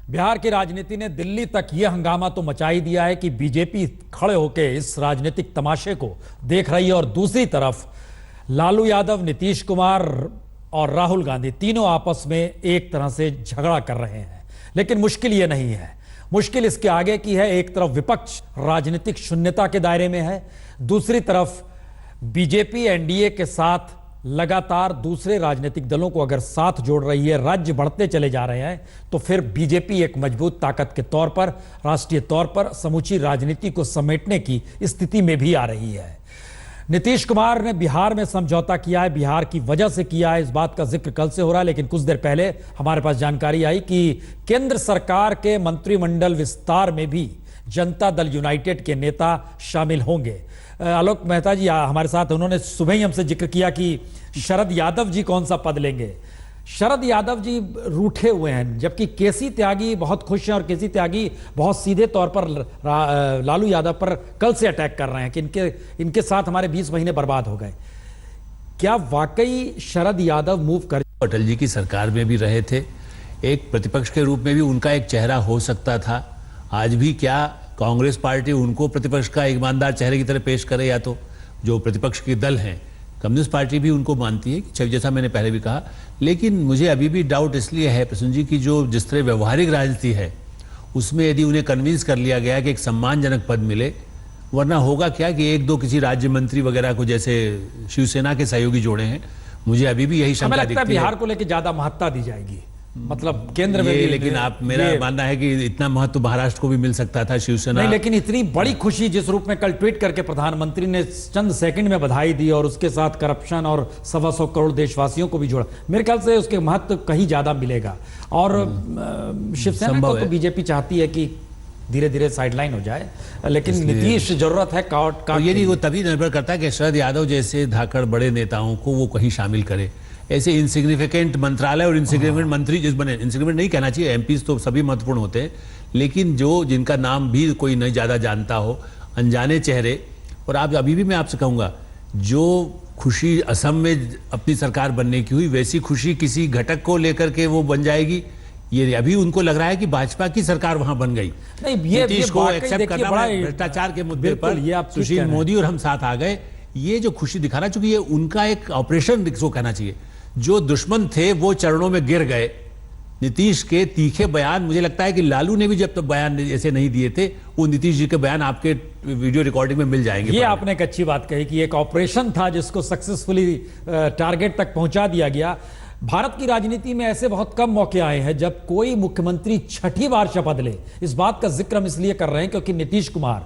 बिहार की राजनीति ने दिल्ली तक यह हंगामा तो मचा ही दिया है कि बीजेपी खड़े होकर इस राजनीतिक तमाशे को देख रही है और दूसरी तरफ लालू यादव, नीतीश कुमार और राहुल गांधी तीनों आपस में एक तरह से झगड़ा कर रहे हैं। लेकिन मुश्किल यह नहीं है, मुश्किल इसके आगे की है। एक तरफ विपक्ष राजनीतिक शून्यता के दायरे में है, दूसरी तरफ बीजेपी एनडीए के साथ लगातार दूसरे राजनीतिक दलों को अगर साथ जोड़ रही है, राज्य बढ़ते चले जा रहे हैं, तो फिर बीजेपी एक मजबूत ताकत के तौर पर, राष्ट्रीय तौर पर समूची राजनीति को समेटने की स्थिति में भी आ रही है। नीतीश कुमार ने बिहार में समझौता किया है, बिहार की वजह से किया है, इस बात का जिक्र कल से हो रहा है। लेकिन कुछ देर पहले हमारे पास जानकारी आई कि केंद्र सरकार के मंत्रिमंडल विस्तार में भी जनता दल यूनाइटेड के नेता शामिल होंगे। आलोक मेहता जी हमारे साथ, उन्होंने सुबह ही हमसे जिक्र किया कि शरद यादव जी कौन सा पद लेंगे। शरद यादव जी रूठे हुए हैं, जबकि केसी त्यागी बहुत खुश हैं और केसी त्यागी बहुत सीधे तौर पर लालू यादव पर कल से अटैक कर रहे हैं कि इनके साथ हमारे 20 महीने बर्बाद हो गए। क्या वाकई शरद यादव मूव कर? अटल जी की सरकार में भी रहे थे, एक प्रतिपक्ष के रूप में भी उनका एक चेहरा हो सकता था। आज भी क्या कांग्रेस पार्टी उनको प्रतिपक्ष का ईमानदार चेहरे की तरह पेश करे, या तो जो प्रतिपक्ष के दल हैं कम्युनिस्ट पार्टी भी उनको मानती है कि जैसा मैंने पहले भी कहा। लेकिन मुझे अभी भी डाउट इसलिए है प्रसून जी की जो जिस तरह व्यवहारिक राजनीति है उसमें यदि उन्हें कन्विंस कर लिया गया कि एक सम्मानजनक पद मिले, वरना होगा क्या कि एक दो किसी राज्य मंत्री वगैरह को जैसे शिवसेना के सहयोगी जोड़े हैं। मुझे अभी भी यही शंका दिखती है बिहार को लेकर ज्यादा महत्ता दी जाएगी, मतलब केंद्र में भी। लेकिन आप मेरा मानना है कि इतना महत्व महाराष्ट्र को भी मिल सकता था शिवसेना नहीं। लेकिन इतनी बड़ी खुशी जिस रूप में कल ट्वीट करके प्रधानमंत्री ने चंद सेकंड में बधाई दी और उसके साथ करप्शन और 125 करोड़ देशवासियों को भी जोड़ा, मेरे ख्याल से उसके महत्व कहीं ज्यादा मिलेगा। और शिवसेना को तो बीजेपी चाहती है कि धीरे धीरे साइडलाइन हो जाए, लेकिन नीतीश जरूरत है ये नहीं, वो तभी निर्भर करता है कि शरद यादव जैसे धाकड़ बड़े नेताओं को वो कहीं शामिल करे। ऐसे इनसिग्निफिकेंट मंत्रालय और इनसिग्निफिकेंट मंत्री जिस बने, इनसिग्निफिकेंट नहीं कहना चाहिए, एमपीज तो सभी महत्वपूर्ण होते हैं, लेकिन जो जिनका नाम भी कोई नहीं ज्यादा जानता हो, अनजाने चेहरे। और आप अभी भी मैं आपसे कहूंगा, जो खुशी असम में अपनी सरकार बनने की हुई, वैसी खुशी किसी घटक को लेकर के वो बन जाएगी, ये अभी उनको लग रहा है कि भाजपा की सरकार वहां बन गई। नहीं, नीतीश को एक्सेप्ट करना, भ्रष्टाचार के मुद्दे पर सुशील मोदी और हम साथ आ गए, ये जो खुशी दिखाना, चूंकि ये उनका एक ऑपरेशन इसको कहना चाहिए। जो दुश्मन थे वो चरणों में गिर गए। नीतीश के तीखे बयान, मुझे लगता है कि लालू ने भी जब तक बयान ऐसे नहीं दिए थे, वो नीतीश जी के बयान आपके वीडियो रिकॉर्डिंग में मिल जाएंगे। ये आपने एक अच्छी बात कही कि एक ऑपरेशन था जिसको सक्सेसफुली टारगेट तक पहुंचा दिया गया। भारत की राजनीति में ऐसे बहुत कम मौके आए हैं जब कोई मुख्यमंत्री छठी बार शपथ ले। इस बात का जिक्र हम इसलिए कर रहे हैं क्योंकि नीतीश कुमार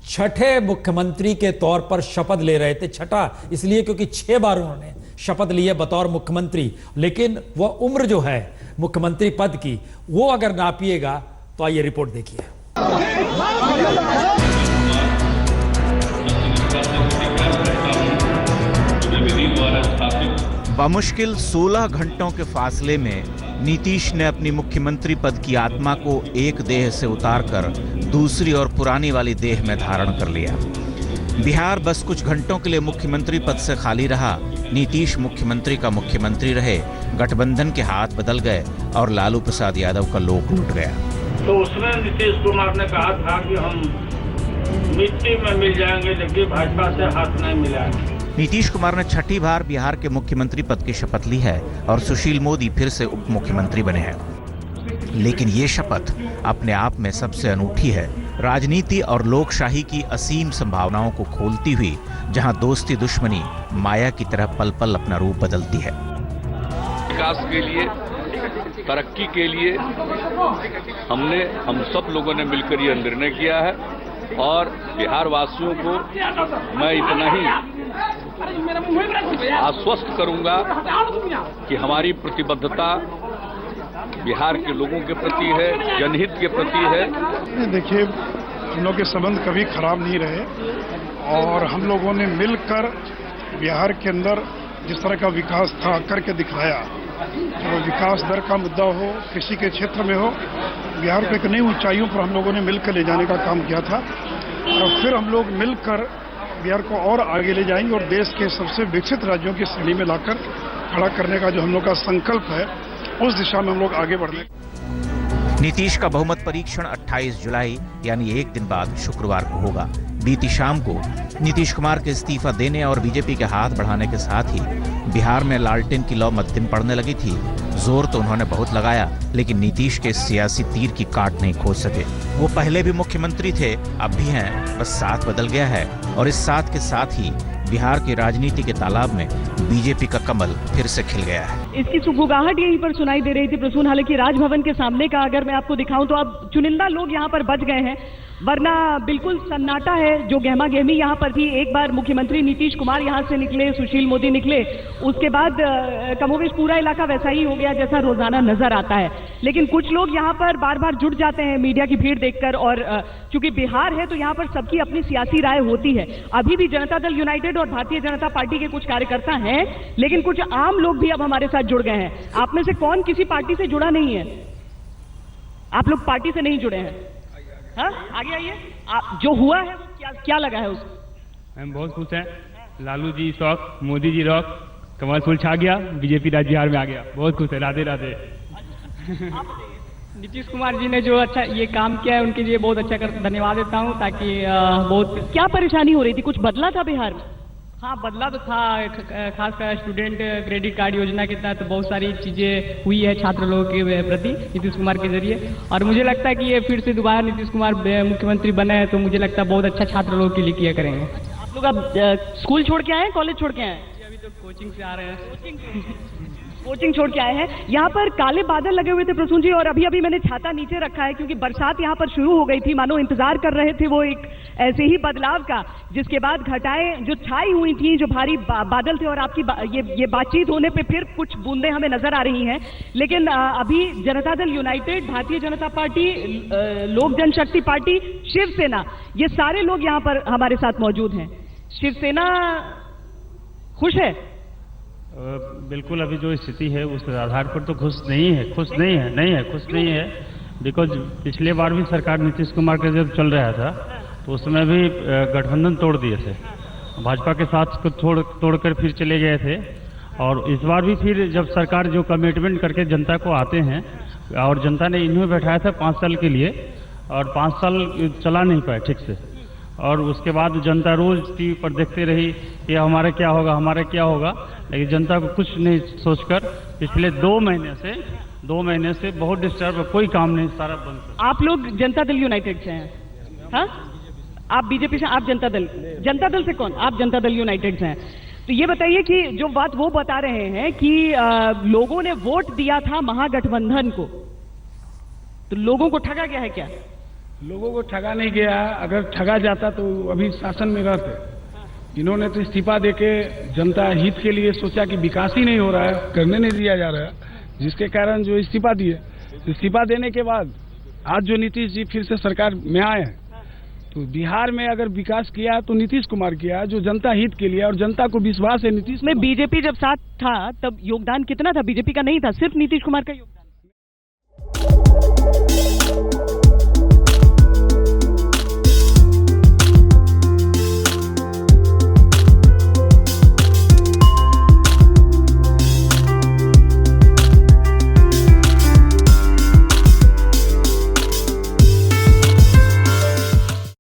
छठे मुख्यमंत्री के तौर पर शपथ ले रहे थे। छठा इसलिए क्योंकि 6 बार उन्होंने शपथ ली है बतौर मुख्यमंत्री, लेकिन वह उम्र जो है मुख्यमंत्री पद की, वो अगर नापिएगा तो आइए रिपोर्ट देखिए। बमुश्किल 16 घंटों के फासले में नीतीश ने अपनी मुख्यमंत्री पद की आत्मा को एक देह से उतारकर दूसरी और पुरानी वाली देह में धारण कर लिया। बिहार बस कुछ घंटों के लिए मुख्यमंत्री पद से खाली रहा। नीतीश मुख्यमंत्री का मुख्यमंत्री रहे, गठबंधन के हाथ बदल गए और लालू प्रसाद यादव का लोक लूट गया। तो उसमें नीतीश कुमार ने कहा था कि हम मिट्टी में मिल जाएंगे लेकिन भाजपा से हाथ नहीं मिलाएंगे। नीतीश कुमार ने छठी बार बिहार के मुख्यमंत्री पद की शपथ ली है और सुशील मोदी फिर से उप मुख्यमंत्री बने हैं। लेकिन ये शपथ अपने आप में सबसे अनूठी है, राजनीति और लोकशाही की असीम संभावनाओं को खोलती हुई, जहां दोस्ती दुश्मनी माया की तरह पल पल अपना रूप बदलती है। विकास के लिए, तरक्की के लिए हम सब लोगों ने मिलकर यह निर्णय किया है और बिहार वासियों को मैं इतना ही आश्वस्त करूंगा कि हमारी प्रतिबद्धता बिहार के लोगों के प्रति है, जनहित के प्रति है। देखिए, हम लोग के संबंध कभी खराब नहीं रहे और हम लोगों ने मिलकर बिहार के अंदर जिस तरह का विकास था करके दिखाया। तो विकास दर का मुद्दा हो, कृषि के क्षेत्र में हो, बिहार को एक नई ऊंचाइयों पर हम लोगों ने मिलकर ले जाने का काम किया था और फिर हम लोग मिलकर बिहार को और आगे ले जाएंगे और देश के सबसे विकसित राज्यों की श्रेणी में लाकर खड़ा करने का जो हम लोग का संकल्प है, उस दिशा में हम लोग आगे बढ़ने। नीतीश का बहुमत परीक्षण 28 जुलाई यानी एक दिन बाद शुक्रवार को होगा। बीती शाम को नीतीश कुमार के इस्तीफा देने और बीजेपी के हाथ बढ़ाने के साथ ही बिहार में लालटेन की लौ मध्यम पड़ने लगी थी। जोर तो उन्होंने बहुत लगाया, लेकिन नीतीश के सियासी तीर की काट नहीं खोज सके। वो पहले भी मुख्यमंत्री थे, अब भी हैं, बस साथ बदल गया है। और इस साथ के साथ ही बिहार की राजनीति के तालाब में बीजेपी का कमल फिर से खिल गया है। इसकी सुगबुगाहट यहीं पर सुनाई दे रही थी प्रसून। हालांकि राजभवन के सामने का अगर मैं आपको दिखाऊं तो अब चुनिंदा लोग यहाँ पर बच गए हैं, वरना बिल्कुल सन्नाटा है। जो गहमा गहमी यहाँ पर थी, एक बार मुख्यमंत्री नीतीश कुमार यहाँ से निकले, सुशील मोदी निकले, उसके बाद कमोबेश पूरा इलाका वैसा ही हो गया जैसा रोजाना नजर आता है। लेकिन कुछ लोग यहाँ पर बार बार जुट जाते हैं मीडिया की भीड़ देखकर, और चूंकि बिहार है तो यहाँ पर सबकी अपनी सियासी राय होती है। अभी भी जनता दल यूनाइटेड और भारतीय जनता पार्टी के कुछ कार्यकर्ता हैं, लेकिन कुछ आम लोग भी अब हमारे साथ जुड़ गए हैं। आप में से कौन किसी पार्टी से जुड़ा नहीं है? आप लोग पार्टी से नहीं जुड़े हैं? हाँ, आगे आइए। जो हुआ है वो क्या लगा है उसको? हम बहुत खुश हैं। लालू जी शौक, मोदी जी रॉक, कमल फूल छा गया, बीजेपी राज्य बिहार में आ गया। बहुत खुश है। राधे राधे। नीतीश कुमार जी ने जो अच्छा ये काम किया है उनके लिए बहुत अच्छा धन्यवाद देता हूँ। ताकि बहुत क्या परेशानी हो रही थी? कुछ बदला था बिहार में? हाँ, बदला तो था। खासकर स्टूडेंट क्रेडिट कार्ड योजना के तहत बहुत सारी चीजें हुई है छात्र लोगों के प्रति नीतीश कुमार के जरिए। और मुझे लगता है कि ये फिर से दोबारा नीतीश कुमार मुख्यमंत्री बने हैं तो मुझे लगता है बहुत अच्छा छात्र लोगों के लिए किया करेंगे। आप लोग अब स्कूल छोड़ के आए हैं, कॉलेज छोड़ के आए हैं? अभी तो कोचिंग से आ रहे हैं। कोचिंग छोड़ के आए हैं। यहाँ पर काले बादल लगे हुए थे प्रसून जी, और अभी अभी मैंने छाता नीचे रखा है क्योंकि बरसात यहाँ पर शुरू हो गई थी। मानो इंतजार कर रहे थे वो एक ऐसे ही बदलाव का, जिसके बाद घटाएं जो छाई हुई थी, जो भारी बादल थे, और आपकी ये बातचीत होने पे फिर कुछ बूंदें हमें नजर आ रही हैं। लेकिन अभी जनता दल यूनाइटेड, भारतीय जनता पार्टी, लोक जनशक्ति पार्टी, शिवसेना, ये सारे लोग यहाँ पर हमारे साथ मौजूद हैं। शिवसेना खुश है? बिल्कुल। अभी जो स्थिति है उस आधार पर तो खुश नहीं है। बिकॉज पिछले बार भी सरकार नीतीश कुमार का जब चल रहा था तो उस समय भी गठबंधन तोड़ दिए थे, भाजपा के साथ को तोड़कर फिर चले गए थे। और इस बार भी फिर जब सरकार जो कमिटमेंट करके जनता को आते हैं, और जनता ने इन्हें बैठाया था 5 साल के लिए, और 5 साल चला नहीं पाए ठीक से। और उसके बाद जनता रोज टीवी पर देखते रही कि हमारा क्या होगा, लेकिन जनता को कुछ नहीं सोचकर पिछले 2 महीने से बहुत डिस्टर्ब, कोई काम नहीं, सारा बंद। आप लोग जनता दल यूनाइटेड से हैं? हाँ, आप बीजेपी से, आप जनता दल से कौन? आप जनता दल यूनाइटेड से हैं। तो ये बताइए कि जो बात वो बता रहे हैं कि लोगों ने वोट दिया था महागठबंधन को, तो लोगों को ठगा गया है क्या? लोगों को ठगा नहीं गया। अगर ठगा जाता तो अभी शासन में रहते। इन्होंने तो इस्तीफा देके जनता हित के लिए सोचा कि विकास ही नहीं हो रहा है, करने नहीं दिया जा रहा है, जिसके कारण जो इस्तीफा दिए। इस्तीफा देने के बाद आज जो नीतीश जी फिर से सरकार में आए हैं, तो बिहार में अगर विकास किया तो नीतीश कुमार किया, जो जनता हित के लिए, और जनता को विश्वास है नीतीश में। बीजेपी जब साथ था तब योगदान कितना था? बीजेपी का नहीं था, सिर्फ नीतीश कुमार का योगदान।